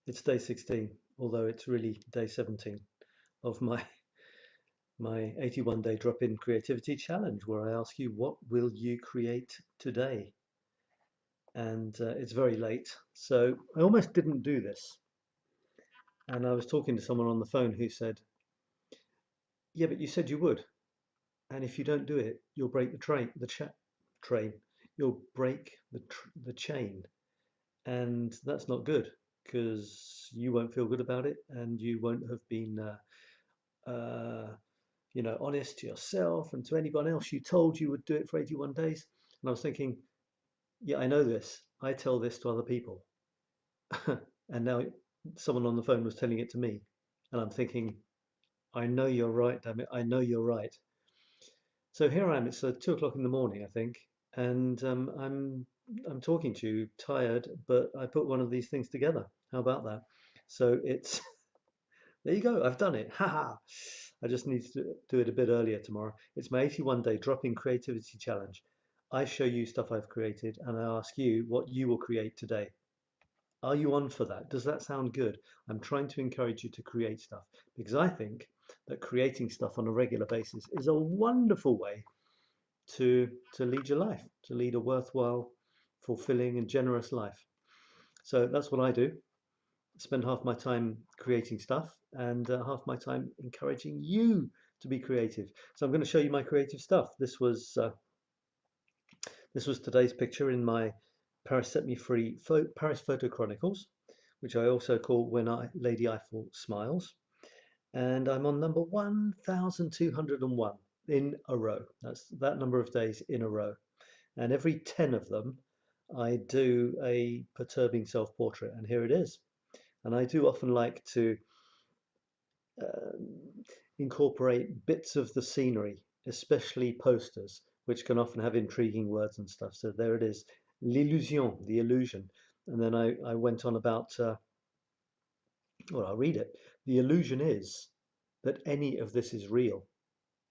It's day 16, although it's really day 17 of my 81-day drop-in creativity challenge, where I ask you, what will you create today? And it's very late, so I almost didn't do this. And I was talking to someone on the phone who said, yeah, but you said you would. And if you don't do it, you'll break the train. You'll break the chain. And that's not good, because you won't feel good about it, and you won't have been honest to yourself and to anyone else you told you would do it for 81 days. And I was thinking, yeah, I know this. I tell this to other people. And now someone on the phone was telling it to me. And I'm thinking, I know you're right, damn it. I know you're right. So here I am. It's 2 o'clock in the morning, I think. And I'm talking to you, tired, but I put one of these things together. How about that? So it's there you go. I've done it. Haha. I just need to do it a bit earlier tomorrow. It's my 81-day drop-in creativity challenge. I show you stuff I've created, and I ask you what you will create today. Are you on for that? Does that sound good? I'm trying to encourage you to create stuff, because I think that creating stuff on a regular basis is a wonderful way to lead your life, to lead a worthwhile, fulfilling and generous life. So that's what I do. Spend half my time creating stuff and half my time encouraging you to be creative. So I'm going to show you my creative stuff. This was today's picture in my Paris Set Me Free Paris Photo Chronicles, which I also call When Lady Eiffel Smiles. And I'm on number 1201 in a row. That's that number of days in a row. And every 10 of them, I do a perturbing self-portrait, and here it is. And I do often like to incorporate bits of the scenery, especially posters, which can often have intriguing words and stuff. So there it is, l'illusion, the illusion. And then I went on about, well, I'll read it. The illusion is that any of this is real.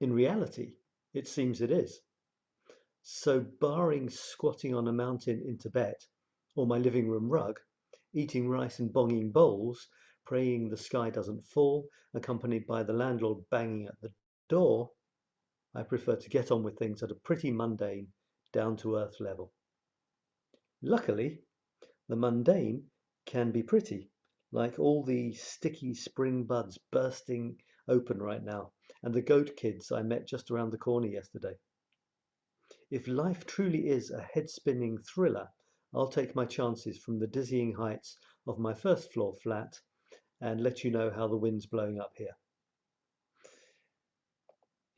In reality, it seems it is. So barring squatting on a mountain in Tibet, or my living room rug, eating rice and bonging bowls, praying the sky doesn't fall, accompanied by the landlord banging at the door, I prefer to get on with things at a pretty mundane, down-to-earth level. Luckily, the mundane can be pretty, like all the sticky spring buds bursting open right now, and the goat kids I met just around the corner yesterday. If life truly is a head-spinning thriller, I'll take my chances from the dizzying heights of my first floor flat and let you know how the wind's blowing up here.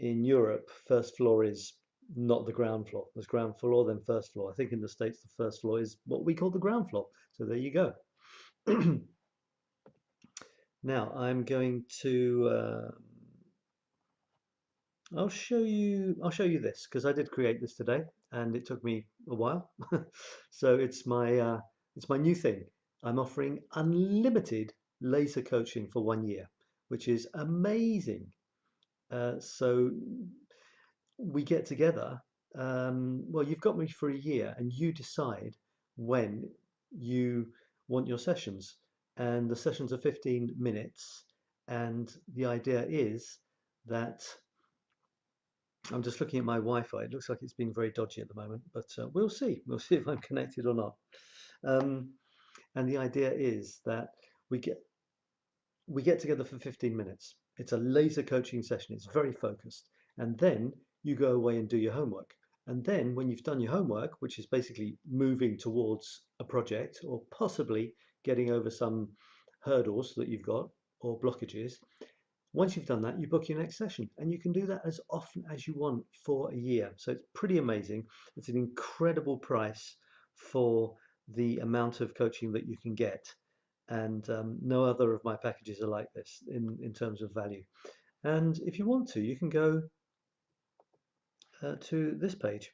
In Europe, first floor is not the ground floor. There's ground floor, then first floor. I think in the States, the first floor is what we call the ground floor. So there you go. Now I'm going to I'll show you this, because I did create this today and it took me a while. So it's my new thing. I'm offering unlimited laser coaching for 1 year, which is amazing. So we get together. Well, you've got me for a year, and you decide when you want your sessions. And the sessions are 15 minutes. And the idea is that I'm just looking at my Wi-Fi. It looks like it's being very dodgy at the moment, but we'll see. We'll see if I'm connected or not. And the idea is that we get together for 15 minutes. It's a laser coaching session. It's very focused. And then you go away and do your homework. And then when you've done your homework, which is basically moving towards a project or possibly getting over some hurdles that you've got or blockages, once you've done that, you book your next session, and you can do that as often as you want for a year. So it's pretty amazing. It's an incredible price for the amount of coaching that you can get. And no other of my packages are like this in terms of value. And if you want to, you can go to this page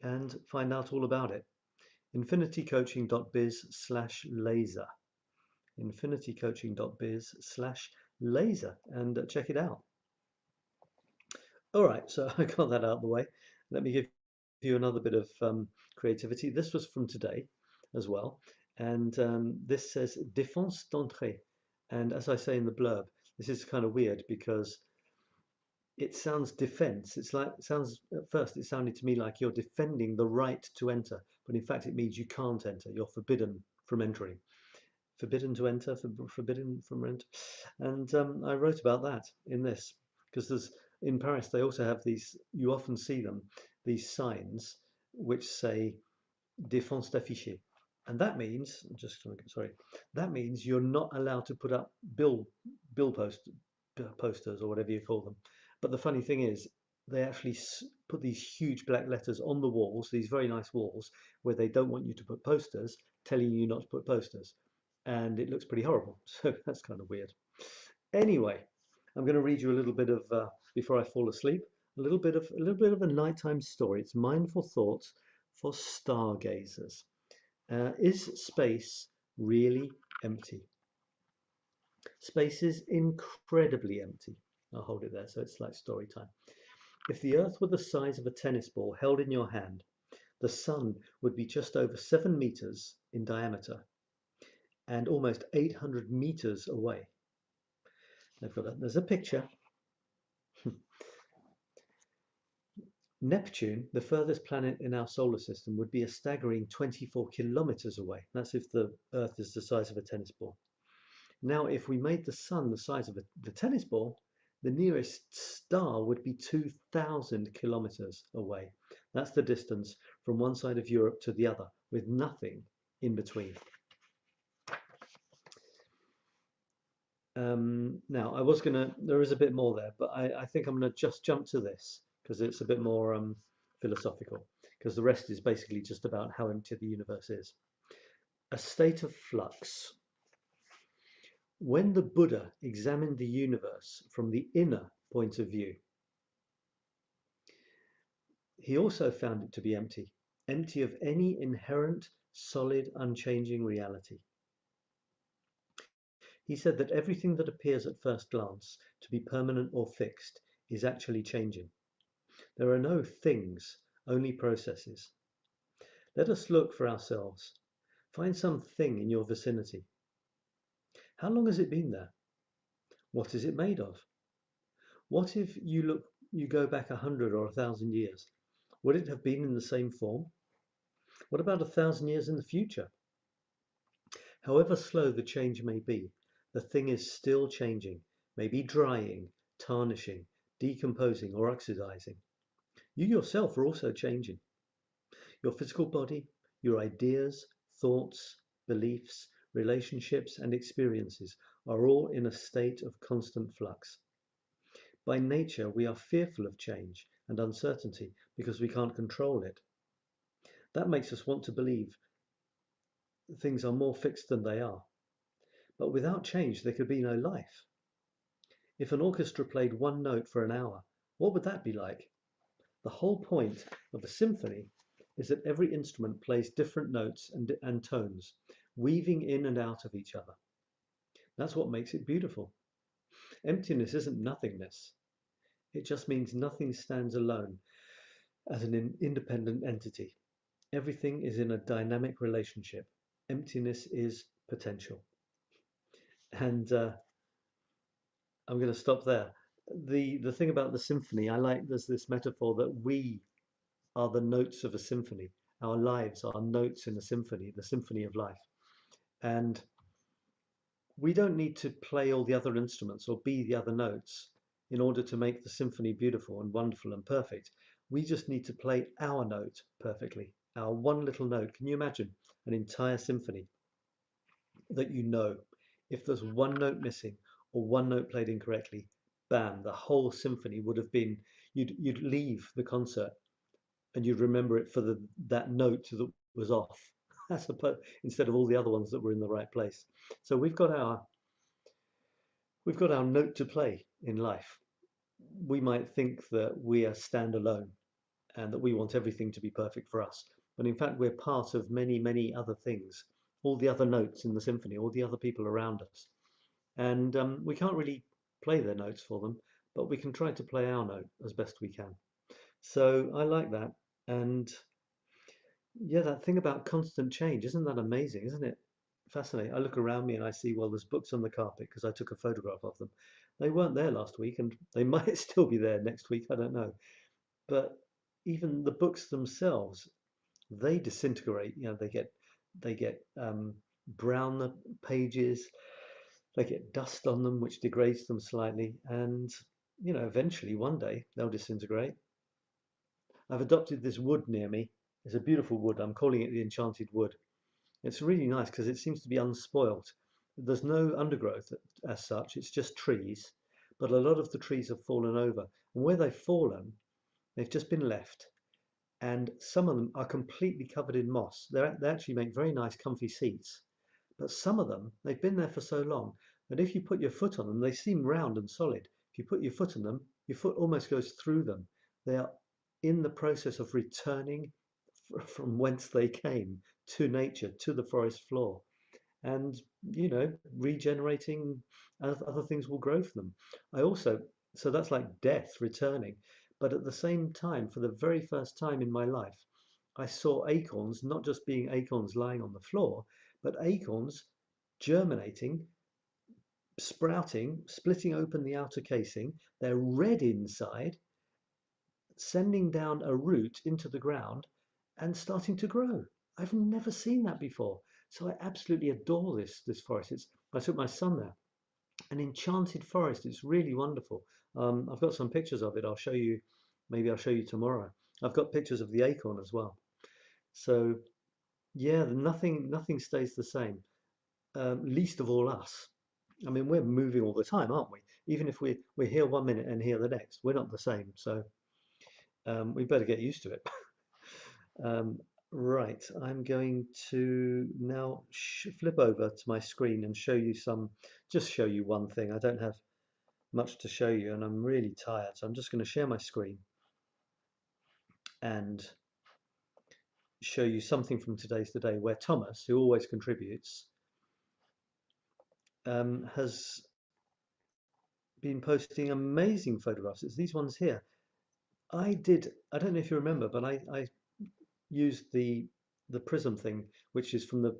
and find out all about it. infinitycoaching.biz/laser. infinitycoaching.biz/laser, and check it out. All right, so I got that out of the way. Let me give you another bit of creativity. This was from today as well, And this says défense d'entrée. And as I say in the blurb, this is kind of weird because it sounds defense. It's like, it sounds, at first it sounded to me like you're defending the right to enter, but in fact it means you can't enter. You're forbidden from entering. Forbidden to enter, forbidden from enter. And I wrote about that in this because there's, in Paris they also have these, you often see them, these signs which say défense d'afficher. And that means, that means you're not allowed to put up posters or whatever you call them. But the funny thing is, they actually put these huge black letters on the walls, these very nice walls, where they don't want you to put posters, telling you not to put posters. And it looks pretty horrible. So that's kind of weird. Anyway, I'm going to read you a little bit of, before I fall asleep, a little bit of a nighttime story. It's mindful thoughts for stargazers. Is space really empty? Space is incredibly empty. I'll hold it there so it's like story time. If the Earth were the size of a tennis ball held in your hand, the Sun would be just over 7 meters in diameter and almost 800 meters away. There's a picture. Neptune, the furthest planet in our solar system, would be a staggering 24 kilometers away. That's if the Earth is the size of a tennis ball. Now, if we made the Sun the size of the tennis ball, the nearest star would be 2,000 kilometers away. That's the distance from one side of Europe to the other, with nothing in between. Now, there is a bit more there, but I think I'm going to just jump to this because it's a bit more philosophical, because the rest is basically just about how empty the universe is. A state of flux. When the Buddha examined the universe from the inner point of view, he also found it to be empty, empty of any inherent, solid, unchanging reality. He said that everything that appears at first glance to be permanent or fixed is actually changing. There are no things, only processes. Let us look for ourselves. Find something in your vicinity. How long has it been there? What is it made of? What if you go back 100 or 1,000 years? Would it have been in the same form? What about 1,000 years in the future? However slow the change may be, the thing is still changing, maybe drying, tarnishing, decomposing, or oxidizing. You yourself are also changing. Your physical body, your ideas, thoughts, beliefs, relationships, and experiences are all in a state of constant flux. By nature, we are fearful of change and uncertainty because we can't control it. That makes us want to believe things are more fixed than they are. But without change, there could be no life. If an orchestra played one note for an hour, what would that be like? The whole point of a symphony is that every instrument plays different notes and tones, weaving in and out of each other. That's what makes it beautiful. Emptiness isn't nothingness. It just means nothing stands alone as an independent entity. Everything is in a dynamic relationship. Emptiness is potential. And I'm going to stop there. The thing about the symphony, there's this metaphor that we are the notes of a symphony. Our lives are notes in a symphony, the symphony of life. And we don't need to play all the other instruments or be the other notes in order to make the symphony beautiful and wonderful and perfect. We just need to play our note perfectly, our one little note. Can you imagine an entire symphony that you know? If there's one note missing or one note played incorrectly, bam, the whole symphony would have been, you'd leave the concert and you'd remember it for that note that was off, instead of all the other ones that were in the right place. So we've got our note to play in life. We might think that we are standalone and that we want everything to be perfect for us, but in fact we're part of many, many other things, all the other notes in the symphony, all the other people around us. And we can't really play their notes for them, but we can try to play our note as best we can. So I like that. And yeah, that thing about constant change, isn't that amazing, isn't it? fascinating. I look around me and I see, well, there's books on the carpet because I took a photograph of them. They weren't there last week, and they might still be there next week. I don't know. But even the books themselves, they disintegrate. You know, they get brown pages. They get dust on them, which degrades them slightly, and you know, eventually one day they'll disintegrate. I've adopted this wood near me. It's a beautiful wood. I'm calling it the enchanted wood. It's really nice because it seems to be unspoilt. There's no undergrowth as such. It's just trees, but a lot of the trees have fallen over, and where they've fallen, they've just been left. And some of them are completely covered in moss. They actually make very nice, comfy seats. But some of them, they've been there for so long that if you put your foot on them, they seem round and solid. If you put your foot on them, your foot almost goes through them. They are in the process of returning from whence they came to nature, to the forest floor. And, you know, regenerating, other things will grow from them. So that's like death returning. But at the same time, for the very first time in my life, I saw acorns not just being acorns lying on the floor, but acorns germinating, sprouting, splitting open the outer casing. They're red inside, sending down a root into the ground and starting to grow. I've never seen that before. So I absolutely adore this forest. I took my son there. An enchanted forest. It's really wonderful. I've got some pictures of it. I'll show you. Maybe I'll show you tomorrow. I've got pictures of the acorn as well. So yeah, nothing stays the same. Least of all us. I mean, we're moving all the time, aren't we? Even if we're here one minute and here the next, we're not the same. So we better get used to it. Right, I'm going to now flip over to my screen and just show you one thing. I don't have much to show you and I'm really tired, so I'm just going to share my screen and show you something from Today's Today where Thomas, who always contributes, has been posting amazing photographs. It's these ones here. I don't know if you remember, but I used the prism thing, which is from the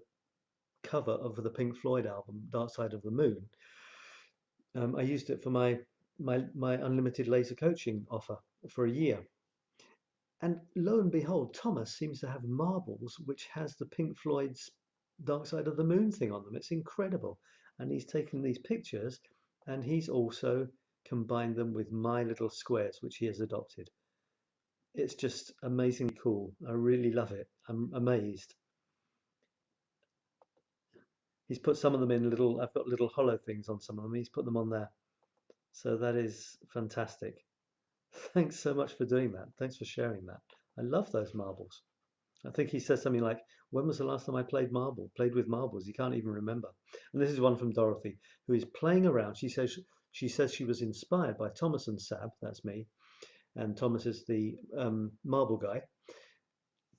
cover of the Pink Floyd album Dark Side of the Moon. I used it for my unlimited laser coaching offer for a year, and lo and behold, Thomas seems to have marbles which has the Pink Floyd's Dark Side of the Moon thing on them. It's incredible, and he's taken these pictures and he's also combined them with my little squares which he has adopted. It's just amazingly cool. I really love it. I'm amazed. He's put some of them in I've got little hollow things on some of them. He's put them on there. So that is fantastic. Thanks so much for doing that. Thanks for sharing that. I love those marbles. I think he says something like, when was the last time I played with marbles? He can't even remember. And this is one from Dorothy, who is playing around. She says she was inspired by Thomas and Sab, that's me, and Thomas is the marble guy,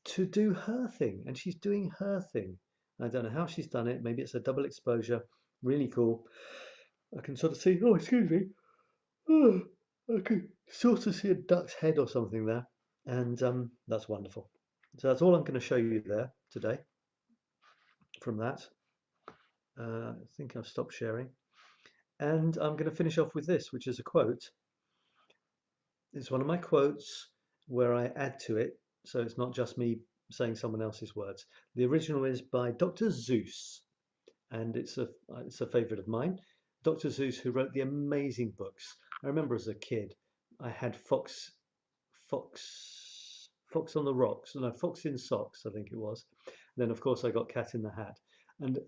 to do her thing. And she's doing her thing. I don't know how she's done it. Maybe it's a double exposure. Really cool. I can sort of see, oh, excuse me. Oh, I can sort of see a duck's head or something there. And that's wonderful. So that's all I'm going to show you there today from that. I think I've stopped sharing. And I'm going to finish off with this, which is a quote. It's one of my quotes where I add to it. So it's not just me saying someone else's words. The original is by Dr. Seuss, and it's a favorite of mine. Dr. Seuss, who wrote the amazing books. I remember as a kid, I had Fox on the Rocks, no, Fox in Socks, I think it was. And then, of course, I got Cat in the Hat. And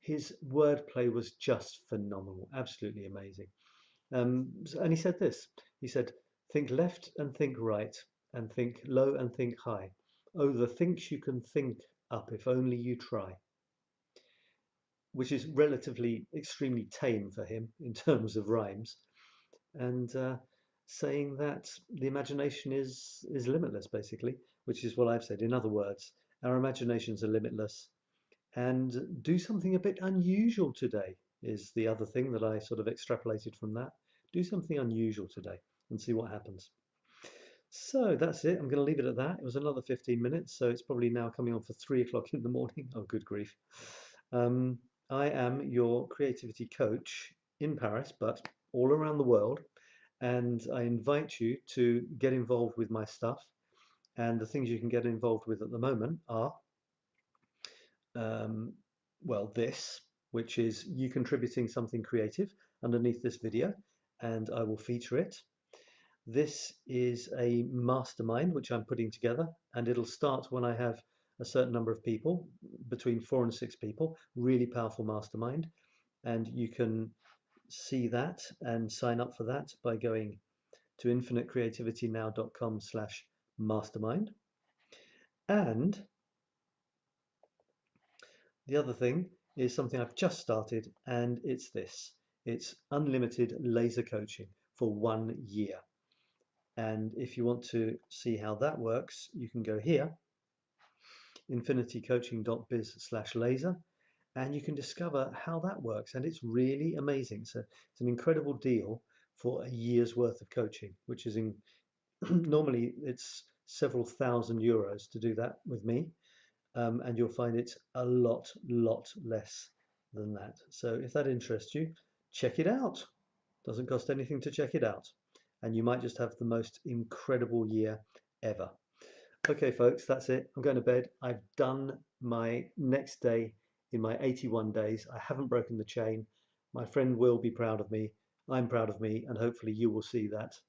his wordplay was just phenomenal, absolutely amazing. And he said this, he said, think left and think right, and think low and think high. Oh, the things you can think up if only you try. Which is relatively extremely tame for him in terms of rhymes. And saying that the imagination is limitless, basically, which is what I've said. In other words, our imaginations are limitless, and do something a bit unusual today is the other thing that I sort of extrapolated from that. Do something unusual today and see what happens. So that's it. I'm going to leave it at that. It was another 15 minutes, so it's probably now coming on for 3 o'clock in the morning. Oh, good grief. I am your creativity coach in Paris, but all around the world, and I invite you to get involved with my stuff. And the things you can get involved with at the moment are, well, this, which is you contributing something creative underneath this video, and I will feature it. This is a mastermind which I'm putting together, and it'll start when I have a certain number of people, between 4 and 6 people, really powerful mastermind. And you can see that and sign up for that by going to infinitecreativitynow.com/mastermind. And the other thing is something I've just started, and it's this. It's unlimited laser coaching for 1 year. And if you want to see how that works, you can go here, infinitycoaching.biz/laser, and you can discover how that works. And it's really amazing. So it's an incredible deal for a year's worth of coaching, which is normally it's several thousand euros to do that with me. And you'll find it's a lot less than that. So if that interests you, check it out. Doesn't cost anything to check it out. And you might just have the most incredible year ever. Okay, folks, that's it. I'm going to bed. I've done my next day in my 81 days. I haven't broken the chain. My friend will be proud of me. I'm proud of me, and hopefully you will see that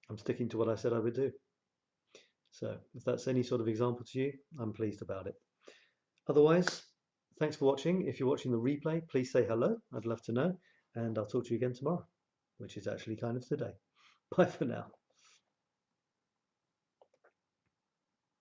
I'm sticking to what I said I would do. So if that's any sort of example to you, I'm pleased about it. Otherwise, thanks for watching. If you're watching the replay, please say hello. I'd love to know. And I'll talk to you again tomorrow, which is actually kind of today. Bye for now.